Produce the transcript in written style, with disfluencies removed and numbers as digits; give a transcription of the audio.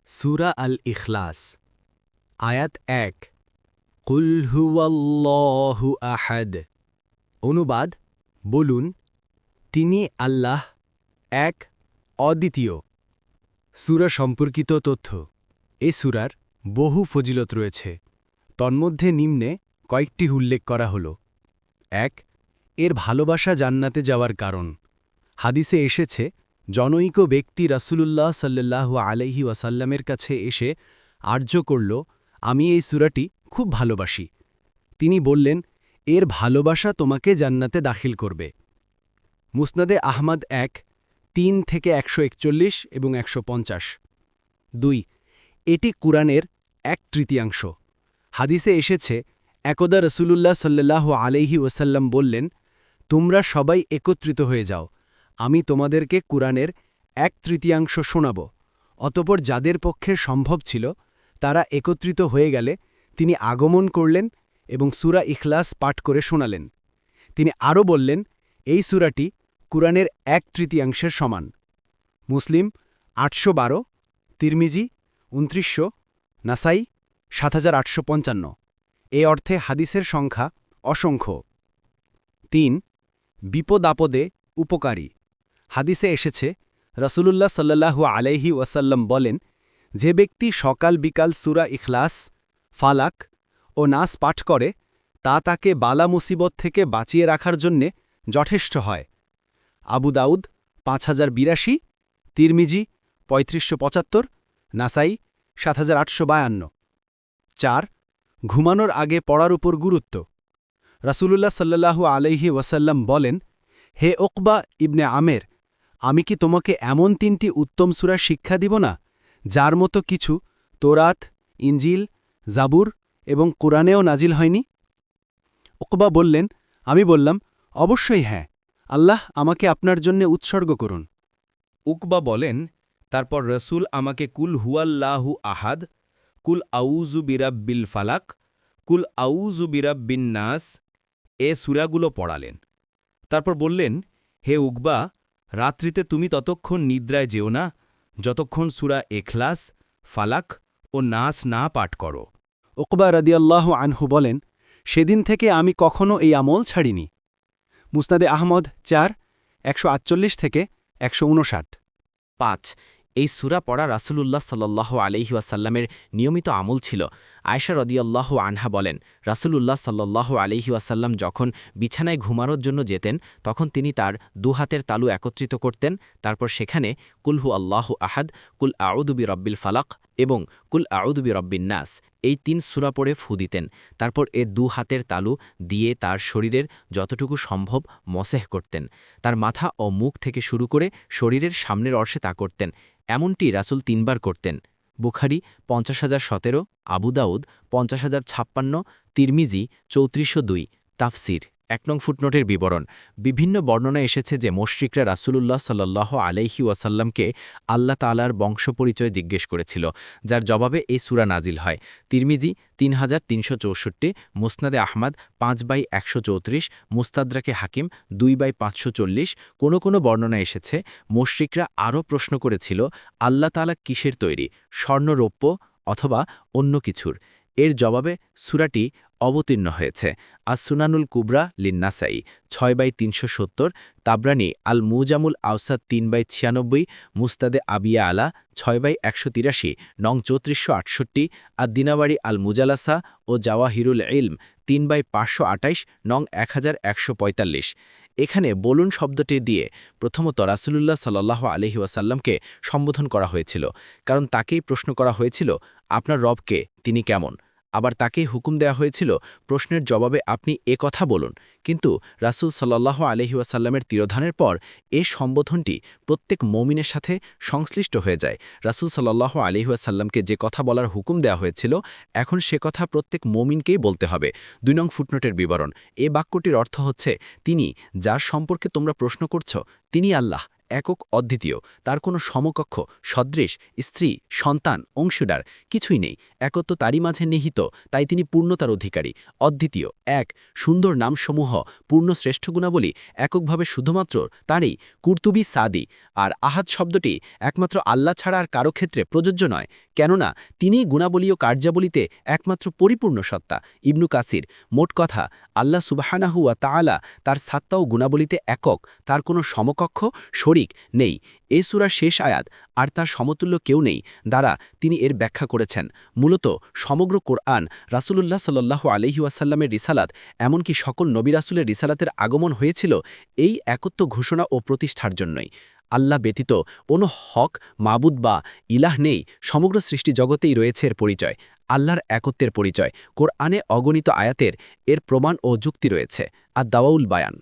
সূরা আল ইখলাস আয়াত ১ কুল হুয়াল্লাহু আহাদ অনুবাদ বলুন তিনি আল্লাহ এক অদ্বিতীয় সূরা সম্পর্কিত তথ্য এ সূরার বহু ফজিলত রয়েছে তন্মধ্যে নিম্নে কয়েকটি উল্লেখ করা হল ১ এর ভালোবাসা জান্নাতে যাওয়ার কারণ হাদিসে এসেছে জনৈক ব্যক্তি রাসূলুল্লাহ সাল্লাল্লাহু আলাইহি ওয়াসাল্লামের কাছে এসে আর্য করল আমি এই সূরাটি খুব ভালোবাসি তিনি বললেন এর ভালোবাসা তোমাকে জান্নাতে দাখিল করবে মুসনাদে আহমদ ৩ থেকে ১৪১ এবং ১৫০ ২ এটি কুরআনের ১/৩ হাদিসে এসেছে একদা রাসূলুল্লাহ সাল্লাল্লাহু আলাইহি ওয়াসাল্লাম বললেন তোমরা সবাই একত্রিত হয়ে যাও আমি তোমাদেরকে কুরআনের ১/৩ শোনাব অতঃপর যাদের পক্ষে সম্ভব ছিল তারা একত্রিত হয়ে গেলে তিনি আগমন করলেন এবং সূরা ইখলাস পাঠ করে শোনালেন তিনি আরও বললেন এই সূরাটি কুরআনের ১/৩ সমান মুসলিম ৮১২ তিরমিজি ২৯০০ নাসাই ৭৮৫৫ এ অর্থে হাদিসের সংখ্যা অসংখ্য ৩ বিপদ আপদে উপকারী হাদিসে এসেছে রাসূলুল্লাহ সাল্লাল্লাহু আলাইহি ওয়াসাল্লাম বলেন যে ব্যক্তি সকাল বিকাল সূরা ইখলাস ফালাক ও নাস পাঠ করে তা তাকে বালা মুসিবত থেকে বাঁচিয়ে রাখার জন্যে যথেষ্ট হয় আবু দাউদ ৫০৮২ তিরমিজি ৩৫৭৫ নাসাই ৭৮৫২ ৪ ঘুমানোর আগে পড়ার উপর গুরুত্ব রাসূলুল্লাহ সাল্লাল্লাহু আলাইহি ওয়াসাল্লাম বলেন হে উকবা ইবনে আমের আমি কি তোমাকে এমন ৩টি উত্তম সূরা শিক্ষা দিব না যার মতো কিছু তোরাত ইনজিল জাবুর এবং কুরআনেও নাজিল হয়নি উকবা বললেন আমি বললাম অবশ্যই হ্যাঁ আল্লাহ আমাকে আপনার জন্য উৎসর্গ করুন উকবা বলেন তারপর রসুল আমাকে কুল হুয়াল্লাহু আহাদ কুল আউযু বিরাব্বিল ফালাক কুল আউযু বিরাব্বিন নাস এ সূরাগুলো পড়ালেন তারপর বললেন হে উকবা রাত্রিতে তুমি ততক্ষণ নিদ্রায় যেও না যতক্ষণ সূরা ইখলাস ফালাক ও নাস না পাঠ করো উকবা রাদিয়াল্লাহু আনহু বলেন সেদিন থেকে আমি কখনো এই আমল ছাড়িনি মুসনাদে আহমদ ৪ ১৪৮ থেকে ১৫৯ ৫ এই সূরা পড়া রাসূলুল্লাহ সাল্লাল্লাহু আলাইহি ওয়াসাল্লামের নিয়মিত আমল ছিল আয়েশা রাদিয়াল্লাহু আনহা বলেন রাসূলুল্লাহ সাল্লাল্লাহু আলাইহি ওয়াসাল্লাম যখন বিছানায় ঘুমানোর জন্য যেতেন তখন তিনি তার দুহাতের তালু একত্রিত করতেন তারপর সেখানে কুল হু আল্লাহু আহাদ কুল আউযু বিরাব্বিল ফালাক এবং কুল আউযু বিরাব্বিন নাস এই ৩ সূরা পড়ে ফু দিতেন তারপর এ হাতের তালু দিয়ে তার শরীরের যতটুকু সম্ভব মসেহ করতেন তার মাথা ও মুখ থেকে শুরু করে শরীরের সামনের অর্শে তা করতেন এমনটি রাসূল ৩ বার করতেন বুখারী ৫০০১৭ আবু দাউদ ৫০০৫৬ তিরমিজি ৩৪০২ তাফসির ১ নং ফুটনোটের বিবরণ বিভিন্ন বর্ণনা এসেছে যে মুশরিকরা রাসূলুল্লাহ সাল্লাল্লাহু আলাইহি ওয়াসাল্লামকে আল্লাহ তাআলার বংশপরিচয় জিজ্ঞেস করেছিল যার জবাবে এই সূরা নাজিল হয় তিরমিজি ৩৩৬৪ মুসনাদে আহমদ ৫/১৩৪ মুস্তাদরাকে হাকিম ২/৫৪০ কোনো বর্ণনা এসেছে মুশরিকরা আরও প্রশ্ন করেছিল আল্লাহ তাআলা কিসের তৈরি স্বর্ণ রৌপ্য অথবা অন্য কিছুর এর জবাবে সূরাটি অবতীর্ণ হয়েছে আস-সুনানুল কুবরা লিন-নাসাই ৬/৩৭০ তাবরানী আল মুজামুল আওসাত ৩/৯৬ মুস্তাদে আবিয়া আলা ৬/১৮৩ নং ৩৪৬৮ আদ-দিনাওয়ারি আল মুজালাসা ও জাওয়াহিরুল ইলম ৩/৫২৮ নং ১১৪৫ এখানে বলুন শব্দটি দিয়ে প্রথমত রাসূলুল্লাহ সাল্লাল্লাহু আলাইহি ওয়াসাল্লামকে সম্বোধন করা হয়েছিল কারণ তাকেই প্রশ্ন করা হয়েছিল আপনার রবকে তিনি কেমন আবার তাকেই হুকুম দেওয়া হয়েছিল প্রশ্নের জবাবে আপনি এ কথা বলুন কিন্তু রাসূল সাল্লাল্লাহু আলাইহি ওয়াসাল্লামের তিরোধানের পর এ সম্বোধনটি প্রত্যেক মুমিনের সাথে সংশ্লিষ্ট হয়ে যায় রাসূল সাল্লাল্লাহু আলাইহি ওয়াসাল্লামকে যে কথা বলার হুকুম দেওয়া হয়েছিল এখন সে কথা প্রত্যেক মুমিনকেই বলতে হবে ২ নং ফুটনোটের বিবরণ এ বাক্যটির অর্থ হচ্ছে তিনি যার সম্পর্কে তোমরা প্রশ্ন করছ তিনি আল্লাহ একক অদ্বিতীয়, তার কোনো সমকক্ষ, সদৃশ, স্ত্রী, সন্তান, অংশীদার কিছুই নেই। একত্ব তারই মাঝে নিহিত, তাই তিনি পূর্ণতার অধিকারী, অদ্বিতীয়, এক। সুন্দর নামসমূহ, পূর্ণ শ্রেষ্ঠ গুণাবলী এককভাবে শুধুমাত্র তারই, কুর্তুবী সাদি। আর আহাদ শব্দটি একমাত্র আল্লাহ ছাড়া আর কারো ক্ষেত্রে প্রযোজ্য নয়, কেননা তিনিই গুণাবলী ও কার্যাবলীতে একমাত্র পরিপূর্ণ সত্তা। ইবনু কাসির, মোট কথা, আল্লাহ সুবহানাহু ওয়া তাআলা তার সাত্তা ও গুণাবলীতে একক, তার কোনো সমকক্ষ, শরিক নেই। এই সূরার শেষ আয়াত আর তার সমতুল্য কেউ নেই দ্বারা তিনি এর ব্যাখ্যা করেছেন। মূলত সমগ্র কোরআন রাসূলুল্লাহ সাল্লাল্লাহু আলাইহি ওয়াসাল্লামের রিসালাত, এমনকি সকল নবী রাসূলের রিসালাতের আগমন হয়েছিল এই একত্ব ঘোষণা ও প্রতিষ্ঠার জন্যই। আল্লাহ ব্যতীত কোনো হক মাবুদ বা ইলাহ নেই, সমগ্র সৃষ্টি জগতেই রয়েছে এর পরিচয়, আল্লাহর একত্বের পরিচয়। কোরআনে অগণিত আয়াতের এর প্রমাণ ও যুক্তি রয়েছে। আর দাওয়াউল বায়ান।